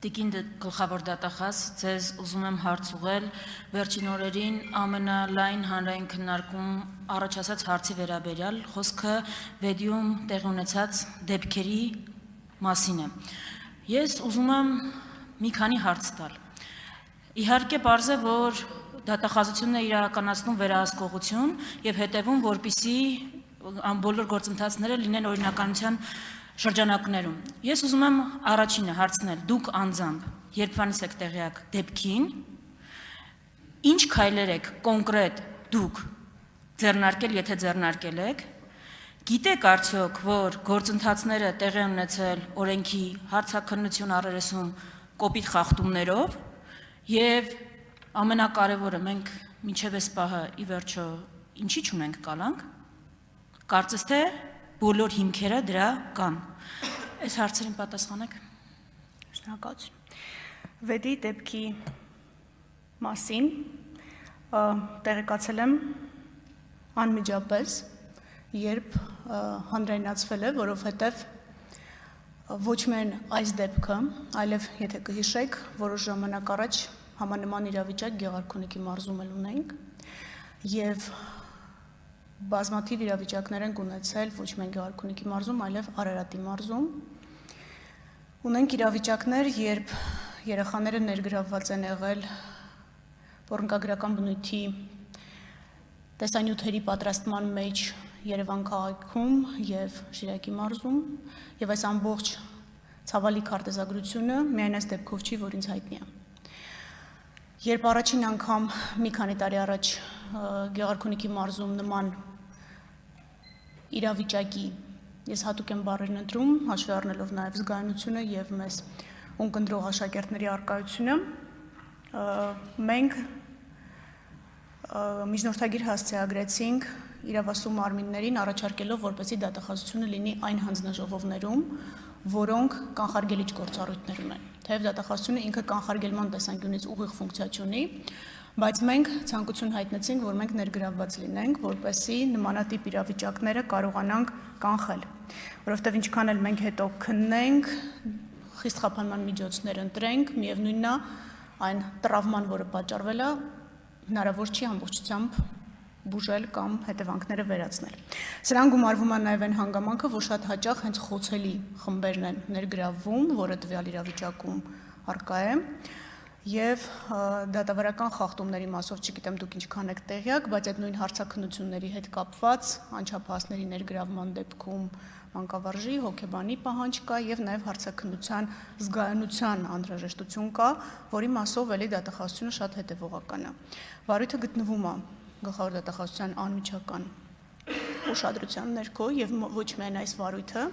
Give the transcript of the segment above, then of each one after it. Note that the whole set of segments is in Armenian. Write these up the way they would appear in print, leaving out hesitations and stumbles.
Տիկին գլխավոր դատախազ, ձեզ ուզում եմ հարց ուղղել վերջին օրերին ամենալայն հանրային քննարկում առաջացած հարցի վերաբերյալ, խոսքը վեդիում տեղի ունեցած դեպքերի մասին է։ Ես ուզում եմ մի քանի հարց տալ։ Իհարկե պարզ է, որ դատախազությունն է իրականացնում վերահսկողություն եւ հետեւում, որպիսի բոլոր գործընթացները լինեն օրինականության շրջանակներում։ Ես ուզում եմ առաջինը հարցնել, դուք անձամբ երբվանից եք տեղյակ դեպքին, ինչ քայլեր եք կոնկրետ դուք ձեռնարկել, եթե ձեռնարկել եք, գիտեք արդյոք, որ գործընթացները տեղի են ունեցել օրենքի հարցաքննություն առերեսում կոպիտ խախտումներով եւ ամենակարևորը մենք մինչև այս պահը ի վերջո ինչի՞ չունենք կալանք, կարծես թե բոլոր հիմքերը դրա կան։ Այս հարցերին պատասխանեք։ Շնորհակալություն։ Վեդի դեպքի մասին տեղեկացել եմ անմիջապես, երբ հանրայնացվել է, որովհետև ոչ միայն այս դեպքը, այլև եթե կհիշեք, որոշ ժամանակ առաջ համանման իրավիճակ Գեղարքունիքի մարզում էլ ունենք եւ բազմաթիվ իրավիճակներ են ունեցել ոչ միայն Գեղարքունիքի մարզում, այլև Արարատի մարզում։ Ունենք իրավիճակներ, երբ երեխաները ներգրավված են եղել ոռնկագրական բնույթի տեսանյութերի պատրաստման մեջ Երևան քաղաքում եւ Շիրակի մարզում, եւ այս ամբողջ ցավալի քարտեզագրությունը միայն այս դեպքով չի, որ ինձ հայտնի է։ Երբ առաջին անգամ մի քանի տարի առաջ Գեղարքունիքի մարզում նման իրավիճակի ես հատուկ եմ բառերն ընտրում, հաշվի առնելով նաև զգայունությունը եւ մեզ ունկնդրող աշակերտների առկայությունը, մենք միջնորդագիր հասցեագրեցինք իրավասու մարմիններին առաջարկելով, որպեսզի դատախազությունը լինի այն հանձնաժողովներում, որոնք կանխարգելիչ գործառույթներ ունեն։ Թեև դատախազությունը ինքը կանխարգելման տեսանկյունից ուղիղ ֆունկցիա չունի, բայց մենք ցանկություն հայտնեցինք, որ մենք ներգրավված լինենք, որպեսզի նմանատիպ իրավիճակները կարողանանք կանխել, որովհետև ինչքան էլ մենք հետո քննենք, խիստ խափանման միջոցներ ընտրենք, միևնույնն է, այն տրավման, որը պատճառվել է, հնարավոր չի ամբողջությամբ բուժել կամ հետևանքները վերացնել։ Սրան գումարվում է նաև այն հանգամանքը, որ շատ հաճախ հենց խոցելի խմբերն են ներգրավվում, որը տվյալ իրավիճակում առկա է, եւ դատավարական խախտումների մասով, չգիտեմ դուք ինչքան եք տեղյակ, բայց այդ նույն հարցաքննությունների հետ կապված անչափահասների ներգրավման դեպքում մանկավարժի, հոգեբանի պահանջ կա եւ նաեւ հարցաքննության զգայունության անհրաժեշտություն կա, որի մասով էլի դատախազությունը շատ հետեւողական է։ Վարույթը գտնվում է գլխավոր դատախազության անմիջական ուշադրության ներքո եւ ոչ միայն այս վարույթը,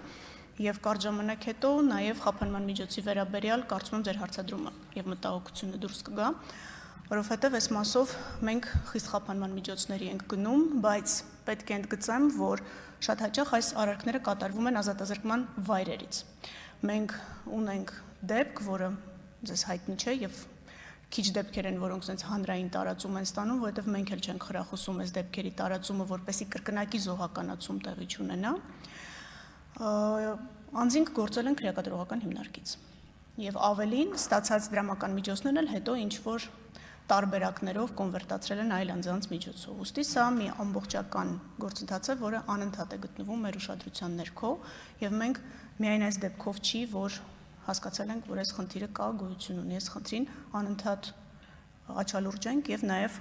եւ կարճ ժամանակ հետո նաեւ խափանման միջոցի վերաբերյալ կարծում եմ ձեր հարցադրումը եւ մտահոգությունը դուրս կգա, որովհետեւ այս մասով մենք խիստ խափանման միջոցների ենք գնում, բայց պետք է ընդգծեմ, որ շատ հաճախ այս արարքները կատարվում են ազատազրկման վայրերից։ Մենք ունենք դեպք, որը ձեզ հայտնի չէ եւ քիչ դեպքեր են, որոնք sense հանրային տարածում են ստանում, որովհետև մենք էլ չենք խրախուսում այս դեպքերի տարածումը, որպեսզի կրկնակի զոհականացում տեղի չունենա։ Անձինք գործել են քրեակատարողական հիմնարկից եւ ավելին ստացած դրամական միջոցներն էլ հետո ինչ որ տարբերակներով կոնվերտացրել են այլ անձանց միջոցով։ Ուստի սա մի ամբողջական գործընթաց է, որը անընդհատ է գտնվում մեր ուշադրության ներքո եւ մենք միայն այս դեպքով չի, որ հասկացել ենք, որ այս խնդիրը կա, գոյություն ունի, այս խնդրին անընդհատ աչալուրջ ենք եւ նաեւ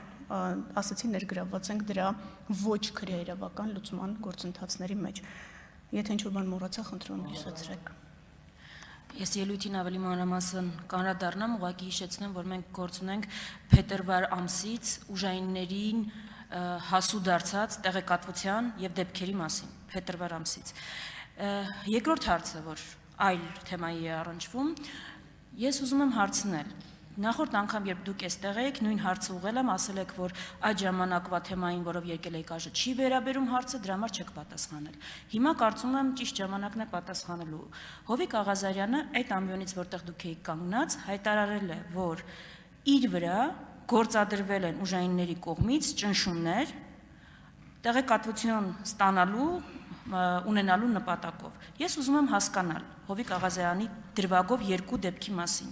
ասացի ներգրավված ենք դրա ոչ քրեաիրավական լուծման գործընթացների մեջ։ Եթե ինչ-որ բան մոռացա, խնդրում եմ հիշեցրեք։ Ես ելույթին ավելի մանրամասն կանրադառնամ, ուղղակի հիշեցնեմ, որ մենք գործ ունենք փետրվար ամսից ուժայիններին հասու դարձած տեղեկատվության եւ դեպքերի մասին, փետրվար ամսից։ Երկրորդ հարցը, որ այլ թեմայի է առնչվում, ես ուզում եմ հարցնել, նախորդ անգամ, երբ դուք էստեղ եք, նույն հարցը ուղղել եմ, ասել եք, որ այդ ժամանակվա թեմային, որով եկել եք այժմ, չի վերաբերում հարցը, դրա համար չեք պատասխանել։ Հիմա կարծում եմ ճիշտ ժամանակն է պատասխանելու։ Հովիկ Աղազարյանը այդ ամբիոնից, որտեղ դուք եք կանգնած, հայտարարել է, որ իր վրա գործադրվել են ուժայինների կողմից ճնշումներ, տեղեկատվություն ստանալու ունենալու նպատակով։ Ես ուզում եմ հասկանալ Հովիկ Աղազյանի դրվագով երկու դեպքի մասին։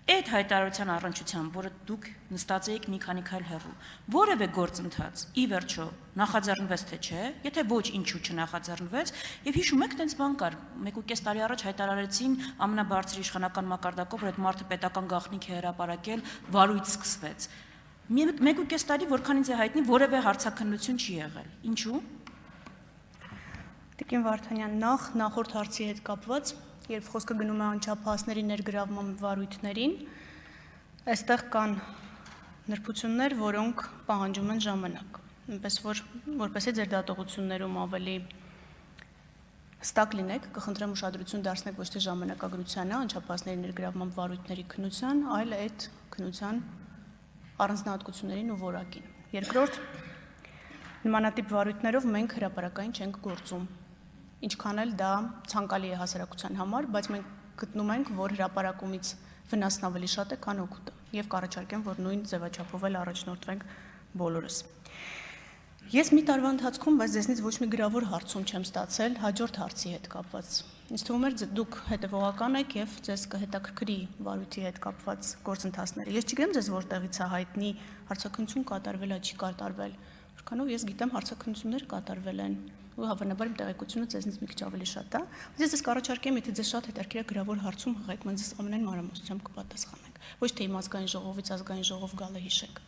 Այդ հայտարարության առնչությամբ, որը դուք նստած էիք մի քանի քայլ հեռու, որևէ գործընթաց ի վերջո նախաձեռնվեց թե չէ, եթե ոչ, ինչու չնախաձեռնվեց, եւ հիշում եք, տենց բան կար, 1.5 տարի առաջ հայտարարեցին ամենաբարձր իշխանական մակարդակով, որ այդ մարդը պետական գաղտնիք է հրապարակել, վարույթ սկսվեց։ 1.5 տարի, որքան ինձ է հայտնի, որևէ հարցաքննություն չի եղել։ Ինչու՞։ Տիկին Վարդանյան, նախորդ հարցի հետ կապված, երբ խոսքը գնում է անչափահասների ներգրավման վարույթներին, այստեղ կան նրբություններ, որոնք պահանջում են ժամանակ։ Այնպես որ որպեսզի ձեր դատողություններում ավելի հստակ լինեք, կխնդրեմ ուշադրություն դարձնեք ոչ թե ժամանակագրությանը, անչափահասների ներգրավման վարույթների քննության, այլ այդ քննության առանձնահատկություններին ու որակին։ Երկրորդ, նմանատիպ վարույթներով մենք հրապարակային չենք գործում։ Ինչքան էլ դա ցանկալի է հասարակության համար, բայց մենք գտնում ենք, որ հրապարակումից վնասն ավելի շատ է, քան օգուտը, եւ կառաջարկեմ, որ նույն ձևաչափով էլ առաջնորդվենք բոլորս։ Ես մի տարվա ընթացքում, բայց ձեզնից ոչ մի գրավոր հարցում չեմ ստացել հաջորդ հարցի հետ կապված։ Ինձ թվում էր դուք հետևողական եք եւ ձեզ կհետաքրքրի վարույթի հետ կապված գործընթացները։ Ես չգիտեմ ձեզ որտեղից է հայտնի հարցաքննություն կատարվել է, չի կատարվել։ Որքանով ես գիտեմ հարցաքննություններ կատարվել են ու հավանաբար իմ տեղեկությունը ձեզնից մի քիչ ավելի շատ է, բայց ես ձեզ կառաջարկեմ, եթե ձեզ շատ հետաքրքիր է գրավոր հարցում հղեք, մենք ձեզ ամենայն մանրամասնությամբ կպատասխանենք։ Ոչ թե իմ ազգային ժողովից ազգային ժողով գալը հիշեք։